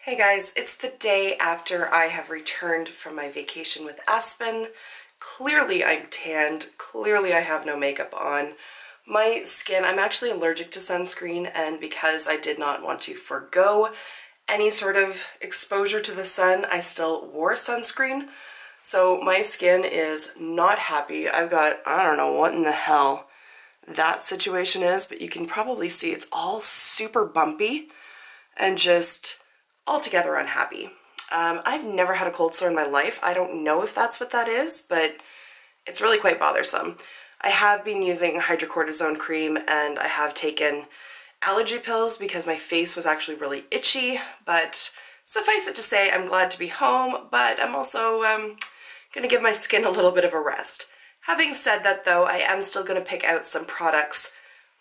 Hey guys, it's the day after I have returned from my vacation with Aspen. Clearly I'm tanned, clearly I have no makeup on. My skin, I'm actually allergic to sunscreen, and because I did not want to forgo any sort of exposure to the sun, I still wore sunscreen. So my skin is not happy. I've got, I don't know what in the hell that situation is, but you can probably see it's all super bumpy and just altogether unhappy. I've never had a cold sore in my life. I don't know if that's what that is, but it's really quite bothersome. I have been using hydrocortisone cream and I have taken allergy pills because my face was actually really itchy, but suffice it to say, I'm glad to be home, but I'm also gonna give my skin a little bit of a rest. Having said that though, I am still gonna pick out some products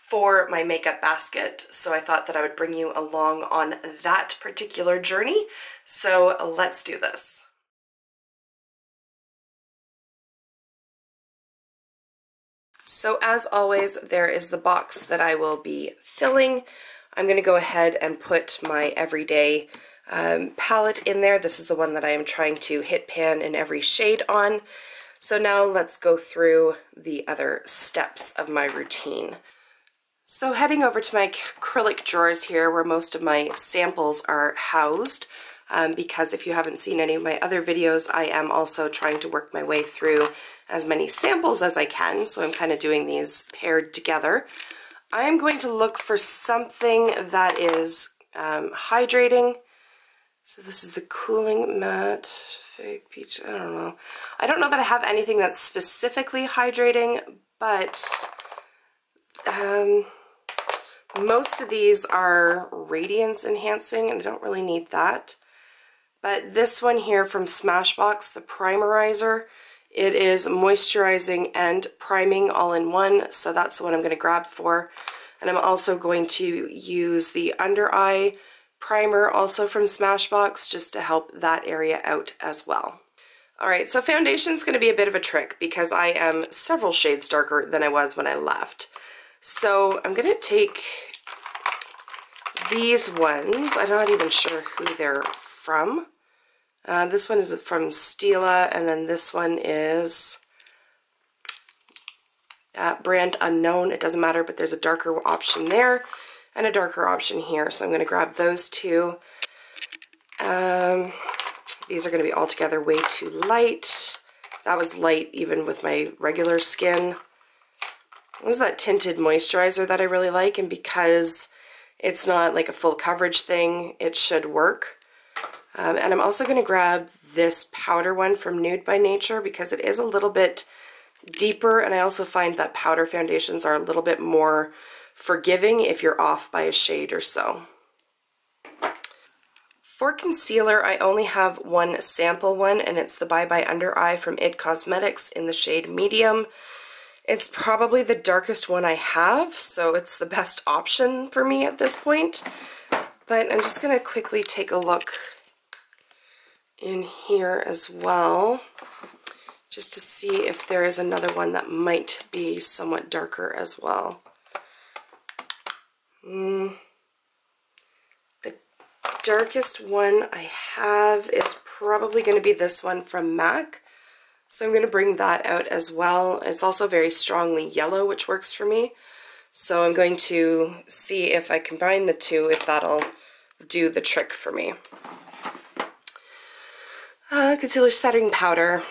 for my makeup basket, so I thought that I would bring you along on that particular journey. So let's do this. So as always, there is the box that I will be filling. I'm going to go ahead and put my everyday palette in there. This is the one that I am trying to hit pan in every shade on. So now let's go through the other steps of my routine. So heading over to my acrylic drawers here where most of my samples are housed, because if you haven't seen any of my other videos, I am also trying to work my way through as many samples as I can, so I'm kind of doing these paired together. I am going to look for something that is hydrating. So this is the Cooling Matte Fake Peach, I don't know. I don't know that I have anything that's specifically hydrating, but most of these are radiance enhancing and I don't really need that. But this one here from Smashbox, the Primerizer, it is moisturizing and priming all in one, so that's the one I'm going to grab for. And I'm also going to use the under eye primer also from Smashbox just to help that area out as well. Alright, so foundation is going to be a bit of a trick because I am several shades darker than I was when I left. So I'm going to take these ones. I'm not even sure who they're from. This one is from Stila, and then this one is brand unknown. It doesn't matter, but there's a darker option there and a darker option here. So I'm going to grab those two. These are going to be altogether way too light. That was light even with my regular skin. This is that tinted moisturizer that I really like, and because it's not like a full coverage thing, it should work. And I'm also going to grab this powder one from Nude by Nature because it is a little bit deeper, and I also find that powder foundations are a little bit more forgiving if you're off by a shade or so. For concealer, I only have one sample one, and it's the Bye Bye Under Eye from IT Cosmetics in the shade Medium. It's probably the darkest one I have, so it's the best option for me at this point. But I'm just going to quickly take a look in here as well, just to see if there is another one that might be somewhat darker as well. The darkest one I have is probably going to be this one from MAC. So I'm going to bring that out as well. It's also very strongly yellow, which works for me. So I'm going to see if I combine the two, if that'll do the trick for me. Concealer setting powder.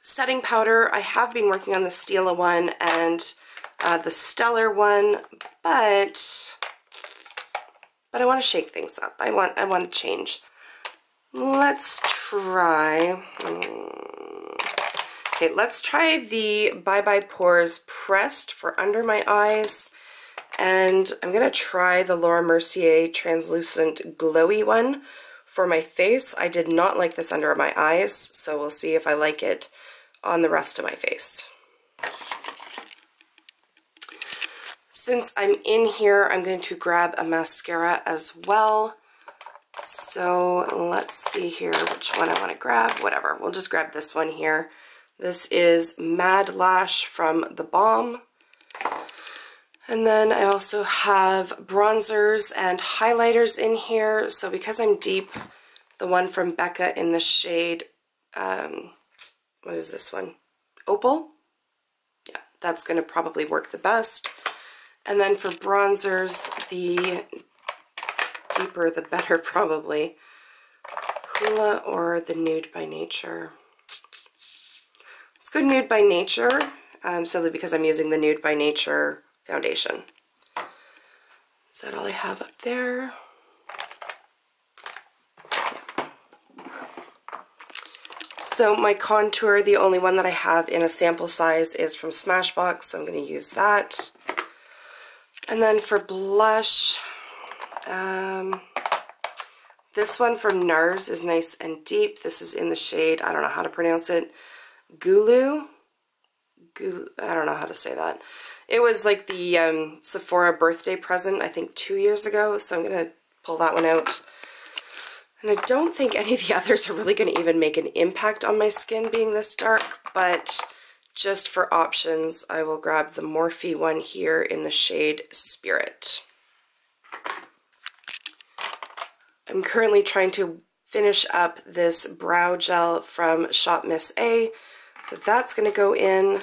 Setting powder, I have been working on the Stila one and the Stellar one, but I want to shake things up. I want to change. Let's try, okay, let's try the Bye Bye Pores Pressed for under my eyes, and I'm going to try the Laura Mercier Translucent Glowy one for my face. I did not like this under my eyes, so we'll see if I like it on the rest of my face. Since I'm in here, I'm going to grab a mascara as well. So let's see here which one I want to grab. Whatever, we'll just grab this one here. This is Mad Lash from The Balm. And then I also have bronzers and highlighters in here. So because I'm deep, the one from Becca in the shade, what is this one? Opal? Yeah, that's going to probably work the best. And then for bronzers, the deeper the better probably. Hoola or the Nude by Nature. Let's go Nude by Nature, simply because I'm using the Nude by Nature foundation. Is that all I have up there? Yeah. So my contour, the only one that I have in a sample size is from Smashbox, so I'm going to use that. And then for blush, this one from NARS is nice and deep. This is in the shade, I don't know how to pronounce it, Gulu? I don't know how to say that. It was like the Sephora birthday present, I think 2 years ago, so I'm going to pull that one out. And I don't think any of the others are really going to even make an impact on my skin being this dark, but just for options, I will grab the Morphe one here in the shade Spirit. I'm currently trying to finish up this brow gel from Shop Miss A, so that's going to go in.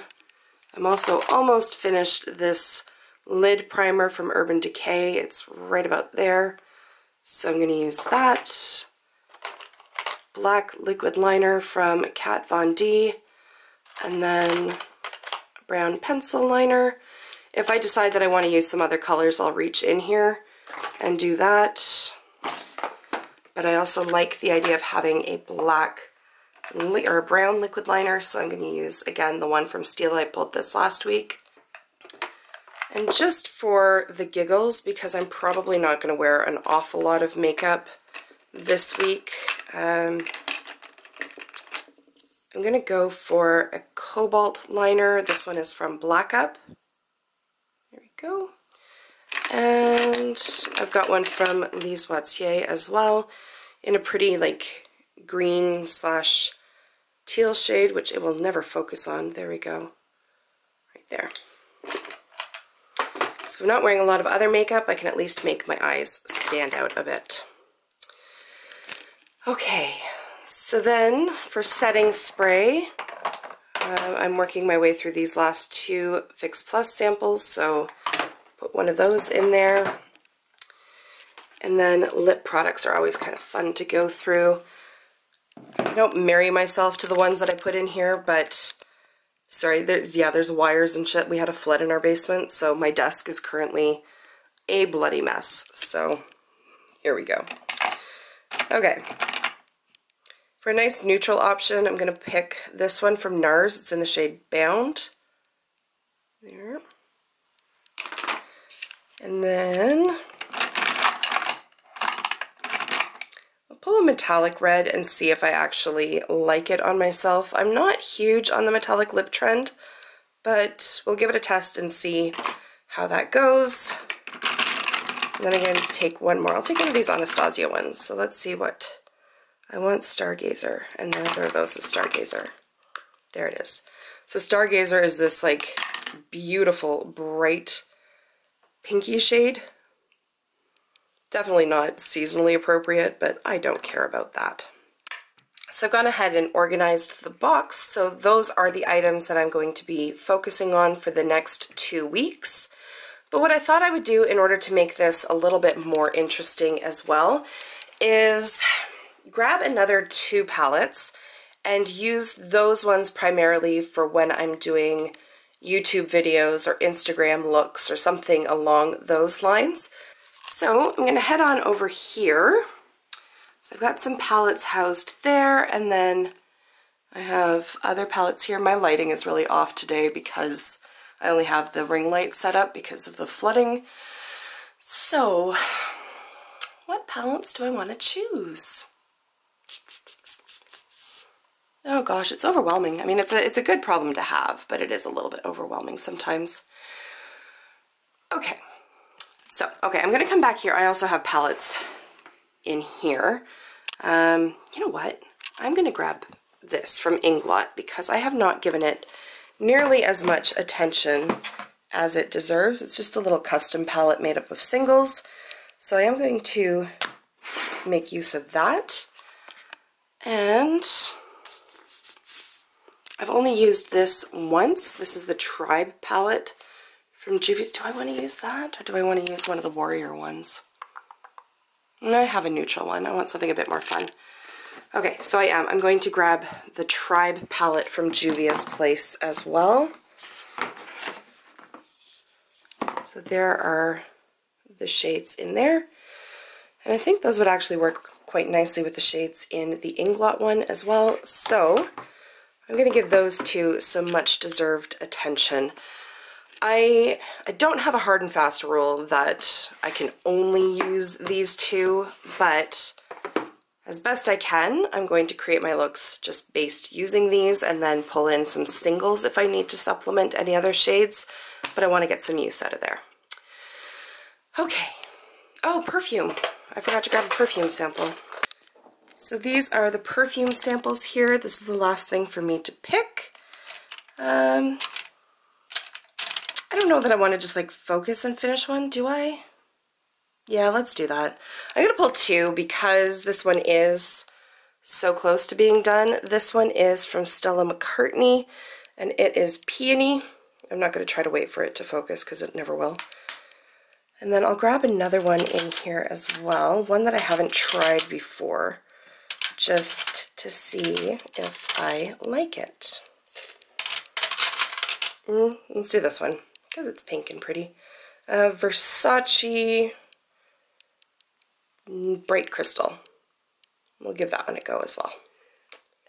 I'm also almost finished this lid primer from Urban Decay. It's right about there, so I'm going to use that. Black liquid liner from Kat Von D, and then brown pencil liner. If I decide that I want to use some other colors, I'll reach in here and do that. But I also like the idea of having a black or a brown liquid liner, so I'm going to use, again, the one from Stila. I pulled this last week. And just for the giggles, because I'm probably not going to wear an awful lot of makeup this week, I'm going to go for a cobalt liner. This one is from Black Up. There we go. And I've got one from Lise Watier as well, in a pretty like green slash teal shade, which it will never focus on. There we go. Right there. So if I'm not wearing a lot of other makeup, I can at least make my eyes stand out a bit. Okay, so then for setting spray, I'm working my way through these last two Fix Plus samples, so put one of those in there. And then lip products are always kind of fun to go through. I don't marry myself to the ones that I put in here, but sorry, there's wires and shit. We had a flood in our basement, so my desk is currently a bloody mess. So here we go. Okay. For a nice neutral option, I'm going to pick this one from NARS. It's in the shade Bound. There. And then I'll pull a metallic red and see if I actually like it on myself. I'm not huge on the metallic lip trend, but we'll give it a test and see how that goes. And then I'm going to take one more. I'll take one of these Anastasia ones. So let's see what I want. Stargazer, and neither of those is Stargazer. There it is. So Stargazer is this like beautiful, bright, pinky shade. Definitely not seasonally appropriate, but I don't care about that. So I've gone ahead and organized the box. So those are the items that I'm going to be focusing on for the next 2 weeks. But what I thought I would do in order to make this a little bit more interesting as well is grab another 2 palettes and use those ones primarily for when I'm doing YouTube videos or Instagram looks or something along those lines. So I'm going to head on over here. So I've got some palettes housed there, and then I have other palettes here. My lighting is really off today because I only have the ring light set up because of the flooding. So what palettes do I want to choose? Oh gosh, it's overwhelming. I mean, it's a good problem to have, but it is a little bit overwhelming sometimes. Okay, so, I'm going to come back here. I also have palettes in here. You know what? I'm going to grab this from Inglot because I have not given it nearly as much attention as it deserves. It's just a little custom palette made up of singles. So I am going to make use of that. And I've only used this once. This is the Tribe palette from Juvia's. Do I want to use that, or do I want to use one of the Warrior ones? I have a neutral one. I want something a bit more fun. Okay, so I'm going to grab the Tribe palette from Juvia's Place as well. So there are the shades in there. And I think those would actually work quite nicely with the shades in the Inglot one as well. So I'm going to give those two some much deserved attention. I don't have a hard and fast rule that I can only use these two, but as best I can, I'm going to create my looks just based using these and then pull in some singles if I need to supplement any other shades, but I want to get some use out of there. Okay. Oh, perfume. I forgot to grab a perfume sample. So these are the perfume samples here. This is the last thing for me to pick. I don't know that I want to just like focus and finish one, do I? Yeah, let's do that. I'm going to pull two because this one is so close to being done. This one is from Stella McCartney and it is Peony. I'm not going to try to wait for it to focus because it never will. And then I'll grab another one in here as well, one that I haven't tried before, just to see if I like it. Let's do this one, because it's pink and pretty. Versace Bright Crystal. We'll give that one a go as well.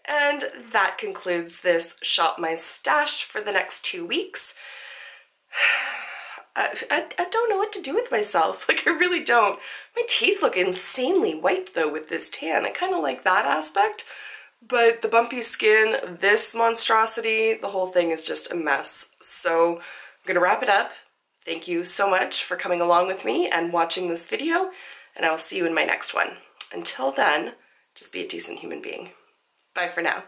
And that concludes this Shop My Stash for the next 2 weeks. I don't know what to do with myself. Like, I really don't. My teeth look insanely white, though, with this tan. I kind of like that aspect. But the bumpy skin, this monstrosity, the whole thing is just a mess. So I'm going to wrap it up. Thank you so much for coming along with me and watching this video. And I will see you in my next one. Until then, just be a decent human being. Bye for now.